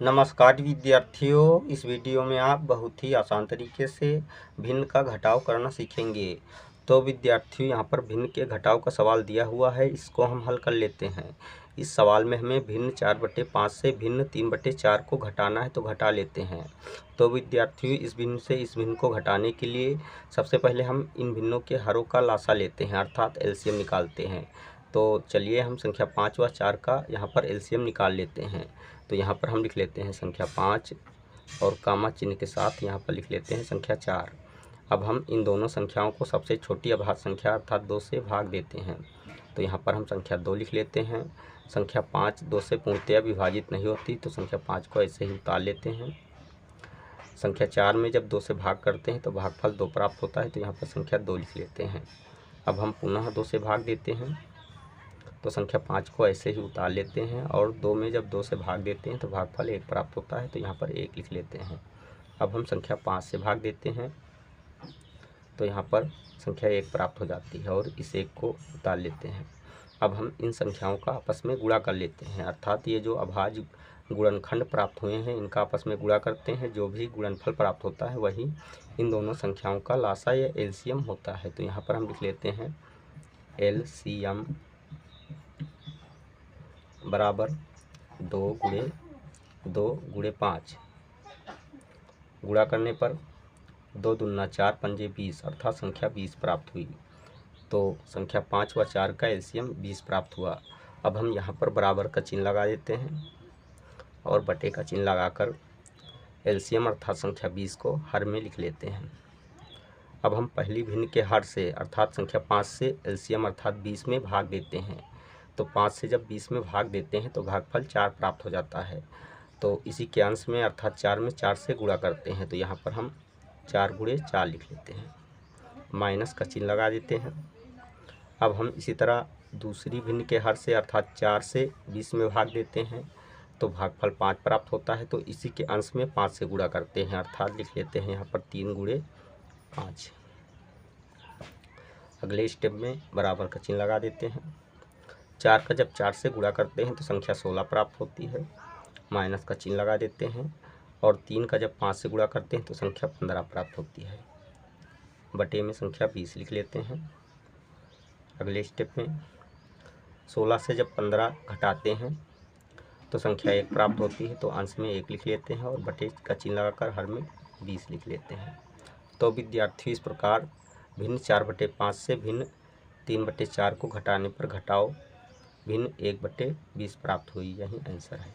नमस्कार विद्यार्थियों, इस वीडियो में आप बहुत ही आसान तरीके से भिन्न का घटाव करना सीखेंगे। तो विद्यार्थियों, यहाँ पर भिन्न के घटाव का सवाल दिया हुआ है, इसको हम हल कर लेते हैं। इस सवाल में हमें भिन्न 4/5 से भिन्न 3/4 को घटाना है, तो घटा लेते हैं। तो विद्यार्थियों, इस भिन्न से इस भिन्न को घटाने के लिए सबसे पहले हम इन भिन्नों के हरों का लासा लेते हैं, अर्थात एलसीएम निकालते हैं। तो चलिए हम संख्या 5 व 4 का यहाँ पर एलसीएम निकाल लेते हैं। तो यहाँ पर हम लिख लेते हैं संख्या 5 और कामा चिन्ह के साथ यहाँ पर लिख लेते हैं संख्या 4। अब हम इन दोनों संख्याओं को सबसे छोटी अभाज्य संख्या अर्थात 2 से भाग देते हैं। तो यहाँ पर हम संख्या 2 लिख लेते हैं। संख्या 5 2 से पूर्णतया विभाजित नहीं होती, तो संख्या 5 को ऐसे ही उतार लेते हैं। संख्या 4 में जब 2 से भाग करते हैं तो भागफल 2 प्राप्त होता है, तो यहाँ पर संख्या 2 लिख लेते हैं। अब हम पुनः 2 से भाग देते हैं, तो संख्या 5 को ऐसे ही उतार लेते हैं और 2 में जब 2 से भाग देते हैं तो भागफल 1 प्राप्त होता है, तो यहाँ पर 1 लिख लेते हैं। अब हम संख्या 5 से भाग देते हैं, तो यहाँ पर संख्या 1 प्राप्त हो जाती है और इस 1 को उतार लेते हैं। अब हम इन संख्याओं का आपस में गुणा कर लेते हैं, अर्थात ये जो अभाज्य गुणनखंड प्राप्त हुए हैं इनका आपस में गुणा करते हैं। जो भी गुणनफल प्राप्त होता है वही इन दोनों संख्याओं का लासा या एलसीएम होता है। तो यहाँ पर हम लिख लेते हैं एलसीएम बराबर 2 गुणे 5। गुणा करने पर 2 दूना 4 पंजे 20 अर्थात संख्या 20 प्राप्त हुई। तो संख्या 5 व 4 का एलसीएम 20 प्राप्त हुआ। अब हम यहाँ पर बराबर का चिन्ह लगा देते हैं और बटे का चिन्ह लगाकर एलसीएम अर्थात संख्या 20 को हर में लिख लेते हैं। अब हम पहली भिन्न के हर से अर्थात संख्या 5 से एलसीएम अर्थात 20 में भाग देते हैं। तो 5 से जब 20 में भाग देते हैं तो भागफल 4 प्राप्त हो जाता है। तो इसी के अंश में अर्थात 4 में 4 से गुणा करते हैं, तो यहाँ पर हम 4 गुणे 4 लिख लेते हैं, माइनस का चिन्ह लगा देते हैं। अब हम इसी तरह दूसरी भिन्न के हर से अर्थात 4 से 20 में भाग देते हैं, तो भागफल 5 प्राप्त होता है। तो इसी के अंश में 5 से गुणा करते हैं, अर्थात लिख लेते हैं यहाँ पर 3 गुणे 5। अगले स्टेप में बराबर का चिन्ह लगा देते हैं। 4 का जब 4 से गुणा करते हैं तो संख्या 16 प्राप्त होती है, माइनस का चिन्ह लगा देते हैं। और 3 का जब 5 से गुणा करते हैं तो संख्या 15 प्राप्त होती है, बटे में संख्या 20 लिख लेते हैं। अगले स्टेप में 16 से जब 15 घटाते हैं तो संख्या 1 प्राप्त होती है, तो अंश में 1 लिख लेते हैं और बटे का चिन्ह लगाकर हर में 20 लिख लेते हैं। तो विद्यार्थी, इस प्रकार भिन्न 4/5 से भिन्न 3/4 को घटाने पर घटाव भिन्न 1/20 प्राप्त हुई। यही आंसर है।